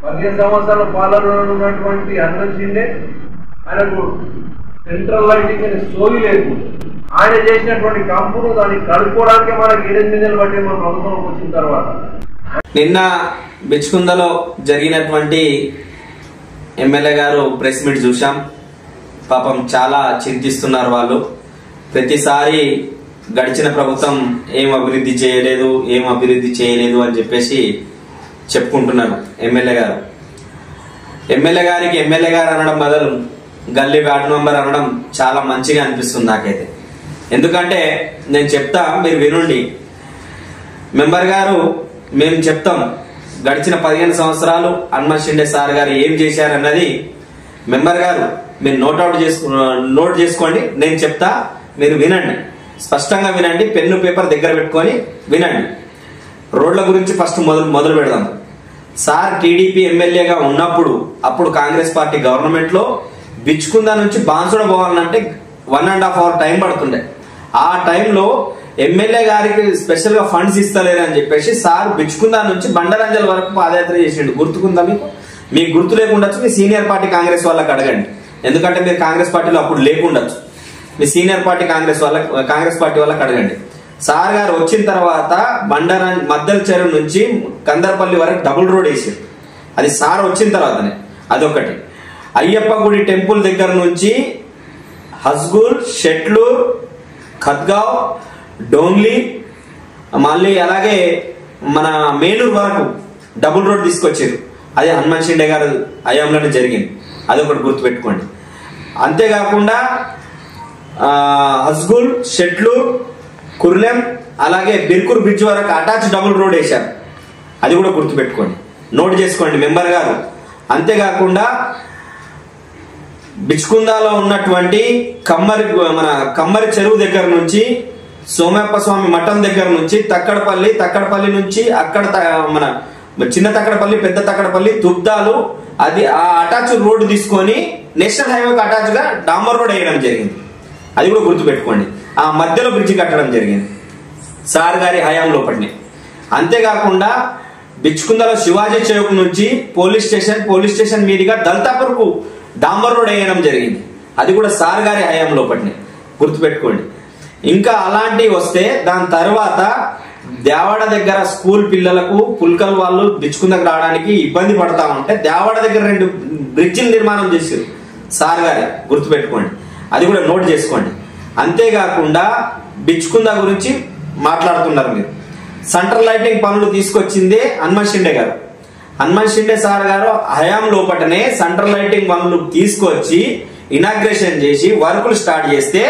15 సంవత్సరాల పాలనలో ఉన్నటువంటి హనుమంత్ షిండే ఆయనకు సెంట్రల్ లైటింగ్ అనే సోయి లేదు. ఆయన చేసినటువంటి కంపును దాన్ని కడుక్కోవడానికి మనకి 8 నెలలు పట్టి మన ప్రభుత్వం వచ్చిన తర్వాత. నిన్న బిచ్కుందలో జరిగినటువంటి ఎమ్మెల్యే గారు ప్రెస్ మీట్ చూసాం. పాపం చాలా చింతిస్తున్నారు వాళ్ళు. ప్రతిసారి గడిచిన ప్రభుత్వం ఏం అభివృద్ధి చేయలేదు అని చెప్పేసి చెప్పుకుంటున్నారు ఎమ్మెల్యే గారు. ఎమ్మెల్యే గారు అనడం బదులు గల్లీ వార్డు మెంబర్ అనడం చాలా మంచిగా అనిపిస్తుంది నాకైతే. ఎందుకంటే నేను చెప్తా, మీరు వినండి. మెంబర్ గారు మేము చెప్తాం, గడిచిన 15 సంవత్సరాలు హనుమంత్ షిండే సార్ గారు ఏం చేశారన్నది మెంబర్ గారు మీరు నోట్ చేసుకోండి. నేను చెప్తా, మీరు వినండి, స్పష్టంగా వినండి, పెన్ను పేపర్ దగ్గర పెట్టుకొని వినండి. రోడ్ల గురించి ఫస్ట్ మొదలు పెడదాం. సార్ టీడీపీ ఎమ్మెల్యేగా ఉన్నప్పుడు, అప్పుడు కాంగ్రెస్ పార్టీ గవర్నమెంట్ లో బిచ్కుందా నుంచి బాన్సుడ పోవాలంటే 1.5 hour టైం పడుతుండే. ఆ టైంలో ఎమ్మెల్యే గారికి స్పెషల్ గా ఫండ్స్ ఇస్తలేరు అని చెప్పేసి సార్ బిచ్కుందా నుంచి బండరంజల్ వరకు పాదయాత్ర చేసిండు. గుర్తుకుందా మీకు గుర్తు లేకుండొచ్చు, మీ సీనియర్ పార్టీ కాంగ్రెస్ వాళ్ళకి అడగండి. ఎందుకంటే మీరు కాంగ్రెస్ పార్టీలో అప్పుడు లేకుండొచ్చు. మీ సీనియర్ పార్టీ కాంగ్రెస్ పార్టీ వాళ్ళకి అడగండి. సార్ గారు వచ్చిన తర్వాత మద్దల చెరువు నుంచి కందర్పల్లి వరకు డబుల్ రోడ్ వేసారు. అది సార్ వచ్చిన తర్వాతనే. అదొకటి. అయ్యప్ప గుడి టెంపుల్ దగ్గర నుంచి హస్గూల్, షెట్లూర్, ఖద్గావ్, డోంగ్లీ, మళ్ళీ అలాగే మన మేలూరు వరకు డబుల్ రోడ్ తీసుకొచ్చారు. అది హనుమంత్ షిండే గారు హయాంలోనే జరిగింది. అదొకటి గుర్తుపెట్టుకోండి. అంతేకాకుండా హస్గూల్, షెట్లూర్, కుర్లెం, అలాగే బిర్కూర్ బ్రిడ్జ్ వరకు అటాచ్ డబుల్ రోడ్ వేశారు. అది కూడా గుర్తుపెట్టుకోండి, నోట్ చేసుకోండి మెంబర్ గారు. అంతేకాకుండా బిచ్కుందాలో ఉన్నటువంటి కమ్మరి చెరువు దగ్గర నుంచి సోమప్ప స్వామి మఠం దగ్గర నుంచి తక్కడపల్లి నుంచి అక్కడ మన చిన్న తక్కడపల్లి, పెద్ద తక్కడపల్లి, తుబ్దాలు, అది ఆ అటాచ్ రోడ్డు తీసుకొని నేషనల్ హైవేకి అటాచ్ గా డాంబర్ రోడ్ వేయడం జరిగింది. అది కూడా గుర్తుపెట్టుకోండి. ఆ మధ్యలో బ్రిడ్జి కట్టడం జరిగింది సార్ గారి హయాం లోపటిని. అంతేకాకుండా బిచ్కుందలో శివాజీ చౌక్ నుంచి పోలీస్ స్టేషన్ మీదుగా దల్తాపూర్ కు డాంబర్ రోడ్ వేయడం జరిగింది. అది కూడా సార్ గారి హయాం లోపటిని, గుర్తుపెట్టుకోండి. ఇంకా అలాంటివి వస్తే దాని తర్వాత దేవాడ దగ్గర స్కూల్ పిల్లలకు పుల్కల్ వాళ్ళు బిచ్కుందకు రావడానికి ఇబ్బంది పడతా ఉంటే దేవాడ దగ్గర 2 బ్రిడ్జిలు నిర్మాణం చేశారు సార్ గారి, గుర్తుపెట్టుకోండి. అది కూడా నోట్ చేసుకోండి. అంతేకాకుండా బిచ్కుందా గురించి మాట్లాడుతున్నారు మీరు. సెంట్రల్ లైటింగ్ పనులు తీసుకొచ్చిందే హనుమంత్ షిండే గారు. హనుమంత్ షిండే సార్ గారు హయాం లోపటనే సెంట్రల్ లైటింగ్ పనులు తీసుకొచ్చి ఇనాగ్రేషన్ చేసి వర్కులు స్టార్ట్ చేస్తే,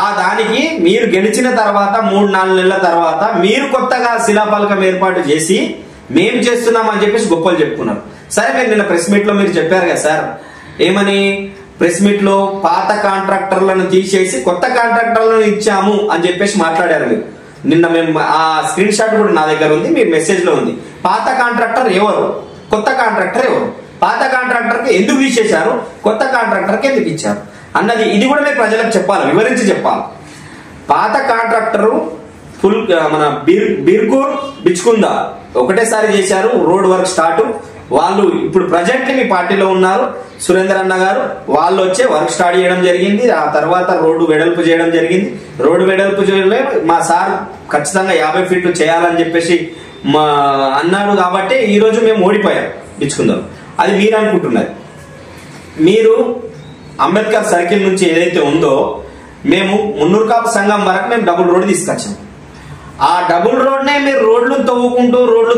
ఆ దానికి మీరు గెలిచిన తర్వాత 3-4 నెలల తర్వాత మీరు కొత్తగా శిలాఫలకం ఏర్పాటు చేసి మేము చేస్తున్నాం అని చెప్పేసి గొప్పలు చెప్పుకున్నారు. సరే, మీరు నిన్న ప్రెస్ మీట్ లో మీరు చెప్పారు కదా సార్, ఏమని ప్రెస్ మీట్ లో పాత కాంట్రాక్టర్లను తీసేసి కొత్త కాంట్రాక్టర్లను ఇచ్చాము అని చెప్పేసి మాట్లాడారు మీరు. నిన్న మేము ఆ స్క్రీన్ షాట్ కూడా నా దగ్గర ఉంది, మీ మెసేజ్ లో ఉంది. పాత కాంట్రాక్టర్ ఎవరు, కొత్త కాంట్రాక్టర్ ఎవరు, పాత కాంట్రాక్టర్ కి ఎందుకు తీసేశారు, కొత్త కాంట్రాక్టర్ కి ఎందుకు ఇచ్చారు అన్నది ఇది కూడా మీరు ప్రజలకు చెప్పాలి, వివరించి చెప్పాలి. పాత కాంట్రాక్టర్ మన బిర్కూర్ బిచ్కుందా ఒకటేసారి చేశారు రోడ్ వర్క్ స్టార్ట్. వాళ్ళు ఇప్పుడు ప్రజెంట్లీ మీ పార్టీలో ఉన్నారు సురేందర్ అన్న గారు, వాళ్ళు వచ్చే వర్క్ స్టార్ట్ చేయడం జరిగింది. ఆ తర్వాత రోడ్డు వెడల్పు చేయడం జరిగింది. రోడ్డు వెడల్పు చేయడం మా సార్ ఖచ్చితంగా 50 ఫీట్లు చేయాలని చెప్పేసి మా అన్నాడు. కాబట్టి ఈ రోజు మేము ఓడిపోయాం బిచ్కుందాం. అది మీరు అనుకుంటున్నారు. మీరు అంబేద్కర్ సర్కిల్ నుంచి ఏదైతే ఉందో మేము మున్నూరు కాపు సంఘం వరకు మేము డబుల్ రోడ్ తీసుకొచ్చాం. ఆ డబుల్ రోడ్ నే మీరు రోడ్లు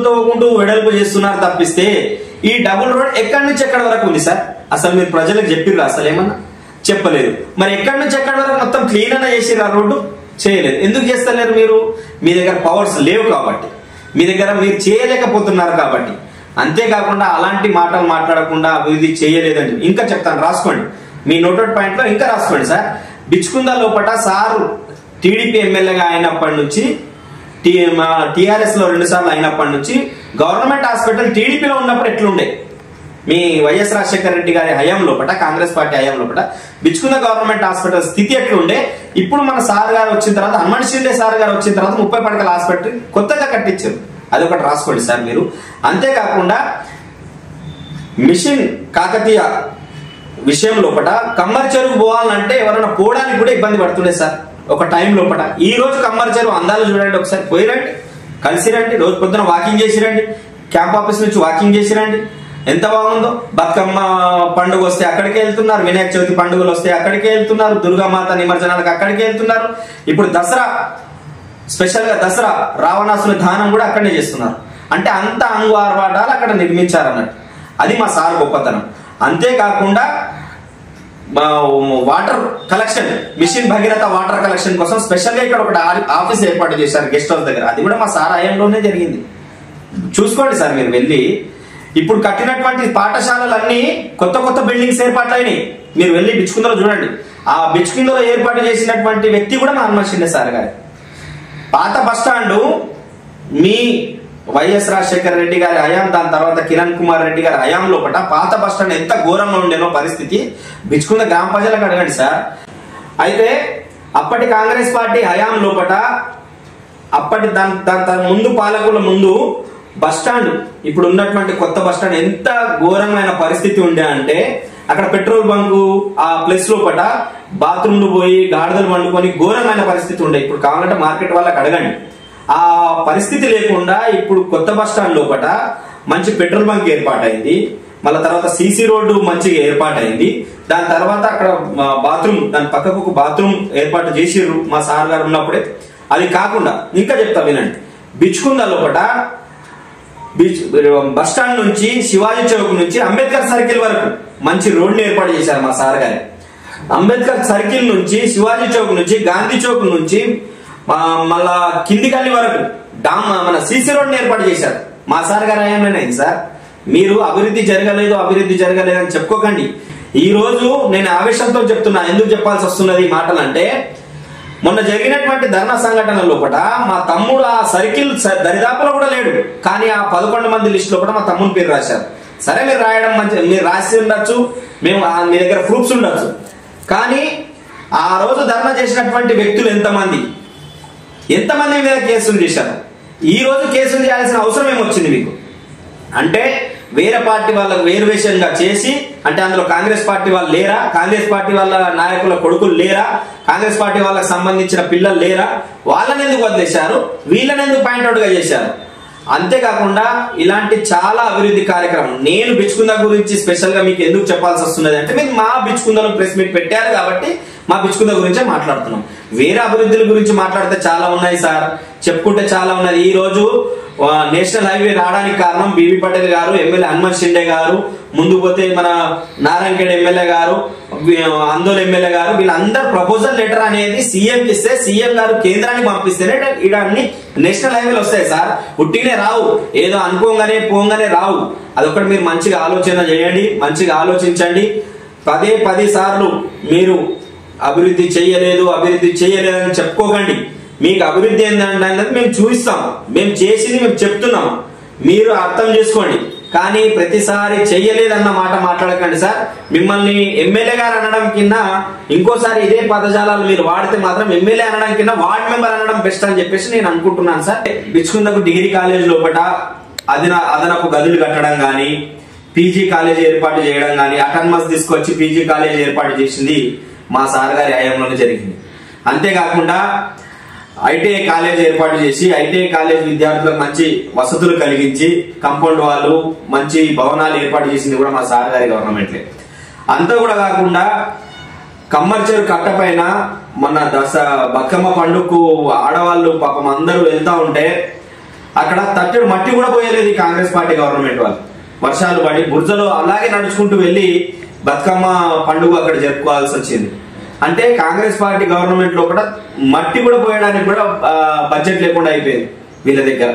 తవ్వుకుంటూ వెడల్పు చేస్తున్నారు తప్పిస్తే ఈ డబుల్ రోడ్ ఎక్కడి నుంచి ఎక్కడి వరకు ఉంది సార్? అసలు మీరు ప్రజలకు చెప్పిర్రు? అసలు ఏమన్నా చెప్పలేదు. మరి ఎక్కడి నుంచి ఎక్కడి వరకు మొత్తం క్లీన్ అన్న చేసిర్రు? ఆ రోడ్డు చేయలేదు. ఎందుకు చేస్తలేరు? మీరు మీ దగ్గర పవర్స్ లేవు కాబట్టి, మీ దగ్గర మీరు చేయలేకపోతున్నారు కాబట్టి. అంతేకాకుండా అలాంటి మాటలు మాట్లాడకుండా అభివృద్ధి చేయలేదండి. ఇంకా చెప్తాను, రాసుకోండి, మీ నోటెడ్ పాయింట్ లో ఇంకా రాసుకోండి సార్. బిచ్కుందా లోపట సార్ టీడీపీ ఎమ్మెల్యేగా అయినప్పటి నుంచి, టీఆర్ఎస్ లో 2 సార్లు అయినప్పటి నుంచి గవర్నమెంట్ హాస్పిటల్ టీడీపీలో ఉన్నప్పుడు ఎట్లుండే, మీ వైఎస్ రాజశేఖర రెడ్డి గారి హయాం లోపట, కాంగ్రెస్ పార్టీ హయాం లోపట బిచ్కుందా గవర్నమెంట్ హాస్పిటల్ స్థితి ఎట్లుండే, ఇప్పుడు మన సార్ గారు వచ్చిన తర్వాత, హనుమంత్ షిండే సార్ గారు వచ్చిన తర్వాత 30 పడకల హాస్పిటల్ కొత్తగా కట్టించారు. అదొకటి రాసుకోండి సార్ మీరు. అంతేకాకుండా మిషన్ కాకతీయ విషయం లోపల కమ్మరి చెరువు పోవాలంటే ఎవరైనా పోవడానికి కూడా ఇబ్బంది పడుతుండే సార్ ఒక టైం లోపల. ఈ రోజు కమ్మరి చెరువు అందాలు చూడండి, ఒకసారి పోయిరండి, కలిసిరండి, రోజు పొద్దున వాకింగ్ చేసిరండి, క్యాంప్ ఆఫీస్ నుంచి వాకింగ్ చేసిరండి, ఎంత బాగుందో. బతుకమ్మ పండుగ వస్తే అక్కడికే వెళ్తున్నారు, వినాయక చవితి పండుగలు వస్తే అక్కడికే వెళ్తున్నారు, దుర్గామాత నిమజ్జనాలకు అక్కడికే వెళ్తున్నారు. ఇప్పుడు దసరా స్పెషల్ గా దసరా రావణాసుని దానం కూడా అక్కడనే చేస్తున్నారు. అంటే అంత అంగు ఆర్వాటాలు అక్కడ నిర్మించారన్నట్టు. అది మా సార్ గొప్పతనం. అంతేకాకుండా water collection mission Bhagiratha water collection కోసం స్పెషల్ గా ఇక్కడ ఒకటి ఆఫీస్ ఏర్పాటు చేశారు గెస్ట్ హౌస్ దగ్గర. అది కూడా మా సార్ హయాంలోనే జరిగింది. చూసుకోండి సార్ మీరు వెళ్ళి. ఇప్పుడు కట్టినటువంటి పాఠశాలలన్నీ కొత్త కొత్త బిల్డింగ్స్ ఏర్పాట్లయినాయి. మీరు వెళ్ళి బిచ్చుకుందలో చూడండి. ఆ బిచ్చుకుందలో ఏర్పాటు చేసినటువంటి వ్యక్తి కూడా మా హనుమంత్ షిండే సార్ గారు. పాత బస్టాండు మీ వైఎస్ రాజశేఖర రెడ్డి గారి హయాం, దాని తర్వాత కిరణ్ కుమార్ రెడ్డి గారి హయాం లోపల పాత బస్టాండ్ ఎంత ఘోరంగా ఉండేనో పరిస్థితి బిచ్చుకుంద గ్రామ ప్రజలకు అడగండి సార్. అయితే అప్పటి కాంగ్రెస్ పార్టీ హయాం లోపల అప్పటి దాని ముందు పాలకుల ముందు బస్టాండ్, ఇప్పుడు ఉన్నటువంటి కొత్త బస్టాండ్ ఎంత ఘోరమైన పరిస్థితి ఉండే అంటే అక్కడ పెట్రోల్ బంకు ఆ ప్లేస్ లోపల బాత్రూమ్లు పోయి గాడిదలు వండుకొని ఘోరమైన పరిస్థితి ఉండే. ఇప్పుడు కావాలంటే మార్కెట్ వాళ్ళకి అడగండి. ఆ పరిస్థితి లేకుండా ఇప్పుడు కొత్త బస్టాండ్ లోపల మంచి పెట్రోల్ బంక్ ఏర్పాటైంది. మళ్ళీ తర్వాత సీసీ రోడ్డు మంచిగా ఏర్పాటైంది. దాని తర్వాత అక్కడ బాత్రూమ్, దాని పక్కకు ఒక బాత్రూమ్ ఏర్పాటు చేసిర్రు మా సార్ గారు ఉన్నప్పుడే. అది కాకుండా ఇంకా చెప్తా వినండి. బిచ్చుకుంద లోపల బస్ స్టాండ్ నుంచి శివాజీ చౌక్ నుంచి అంబేద్కర్ సర్కిల్ వరకు మంచి రోడ్లు ఏర్పాటు చేశారు మా సార్ గారు. అంబేద్కర్ సర్కిల్ నుంచి శివాజీ చౌక్ నుంచి గాంధీ చౌక్ నుంచి మళ్ళా కింది గల్లి వరకు మన సీసీ రోడ్ ఏర్పాటు చేశారు మా సార్ గారు హయాంలోనే. సార్ మీరు అభివృద్ధి జరగలేదు అని చెప్పుకోకండి. ఈ రోజు నేను ఆవేశంతో చెప్తున్నా. ఎందుకు చెప్పాల్సి వస్తున్నది ఈ మాటలు అంటే, మొన్న జరిగినటువంటి ధర్నా సంఘటన లోపల మా తమ్ముడు ఆ సర్కిల్ దరిదాపులో కూడా లేడు. కానీ ఆ 11 మంది లిస్ట్ లోపల మా తమ్ముని పేరు రాశారు. సరే మీరు రాయడం మంచి, మీరు రాసి ఉండొచ్చు, మేము మీ దగ్గర ప్రూఫ్స్ ఉండొచ్చు. కానీ ఆ రోజు ధర్నా చేసినటువంటి వ్యక్తులు ఎంతమంది మీద కేసులు చేశారు? ఈ రోజు కేసులు చేయాల్సిన అవసరం ఏమొచ్చింది మీకు? అంటే వేరే పార్టీ వాళ్ళకు వేరువేషంగా చేసి, అంటే అందులో కాంగ్రెస్ పార్టీ వాళ్ళు లేరా, కాంగ్రెస్ పార్టీ వాళ్ళ నాయకుల కొడుకులు లేరా, కాంగ్రెస్ పార్టీ వాళ్ళకి సంబంధించిన పిల్లలు లేరా, వాళ్ళని ఎందుకు వదిలేశారు, వీళ్ళని ఎందుకు పాయింట్అవుట్ గా చేశారు? అంతేకాకుండా ఇలాంటి చాలా అభివృద్ధి కార్యక్రమం నేను బిచ్చుకుంద గురించి స్పెషల్ గా మీకు ఎందుకు చెప్పాల్సి వస్తున్నది అంటే, మీరు మా బిచ్చుకుందలో ప్రెస్ మీట్ పెట్టారు కాబట్టి మా బిచ్చుకుంద గురించే మాట్లాడుతున్నాం. వేరే అభివృద్ధుల గురించి మాట్లాడితే చాలా ఉన్నాయి సార్, చెప్పుకుంటే చాలా ఉన్నది. ఈ రోజు నేషనల్ హైవే రావడానికి కారణం బీబీ పటేల్ గారు, ఎమ్మెల్యే హనుమంత్ షిండే గారు, ముందు పోతే మన నారాయణఖేడ్ ఎమ్మెల్యే గారు, ఆందోళన ఎమ్మెల్యే గారు, వీళ్ళందరూ ప్రపోజల్ లెటర్ అనేది సీఎంకి ఇస్తే సీఎం గారు కేంద్రానికి పంపిస్తేనే ఇక్కడ అన్ని నేషనల్ హైవేలు వస్తాయి సార్. ఉట్టినే రావు, ఏదో అనుకోగానే పోగానే రావు. అదొకటి మీరు మంచిగా ఆలోచన చేయండి, మంచిగా ఆలోచించండి. 10 సార్లు మీరు అభివృద్ధి చేయలేదు అని చెప్పుకోకండి. మీకు అభివృద్ధి ఏంటంటే మేము చూపిస్తాం, మేము చేసింది మేము చెప్తున్నాం, మీరు అర్థం చేసుకోండి. కానీ ప్రతిసారి చెయ్యలేదన్న మాట మాట్లాడకండి సార్. మిమ్మల్ని ఎమ్మెల్యే గారు అనడం కింద ఇంకోసారి ఇదే పదజాలాలు మీరు వాడితే మాత్రం ఎమ్మెల్యే అనడం కింద వార్డ్ మెంబర్ అనడం బెస్ట్ అని చెప్పేసి నేను అనుకుంటున్నాను సార్. బిచ్చుకుందకు డిగ్రీ కాలేజ్ లోపల అదనపు గదులు కట్టడం కానీ, పీజీ కాలేజ్ ఏర్పాటు చేయడం కానీ, అటానమస్ తీసుకొచ్చి పీజీ కాలేజ్ ఏర్పాటు చేసింది మా సార్ గారి హయాంలోనే జరిగింది. అంతేకాకుండా ఐటీఐ కాలేజ్ ఏర్పాటు చేసి ఐటీఐ కాలేజ్ విద్యార్థులకు మంచి వసతులు కలిగించి కాంపౌండ్ వాళ్ళు మంచి భవనాలు ఏర్పాటు చేసింది కూడా మా సార్ గారి గవర్నమెంట్లే. అంతా కూడా కాకుండా కమ్మరి చెరువు కట్ట పైన మన బతుకమ్మ పండుగకు ఆడవాళ్ళు పాపం అందరూ వెళ్తా ఉంటే అక్కడ తట్టెడు మట్టి కూడా పోయలేదు ఈ కాంగ్రెస్ పార్టీ గవర్నమెంట్ వాళ్ళు. వర్షాలు పడి బుర్జలో అలాగే నడుచుకుంటూ వెళ్లి బతుకమ్మ పండుగ అక్కడ జరుపుకోవాల్సి వచ్చింది. అంటే కాంగ్రెస్ పార్టీ గవర్నమెంట్ లో కూడా మట్టి కూడా పోయడానికి కూడా బడ్జెట్ లేకుండా అయిపోయింది వీళ్ళ దగ్గర.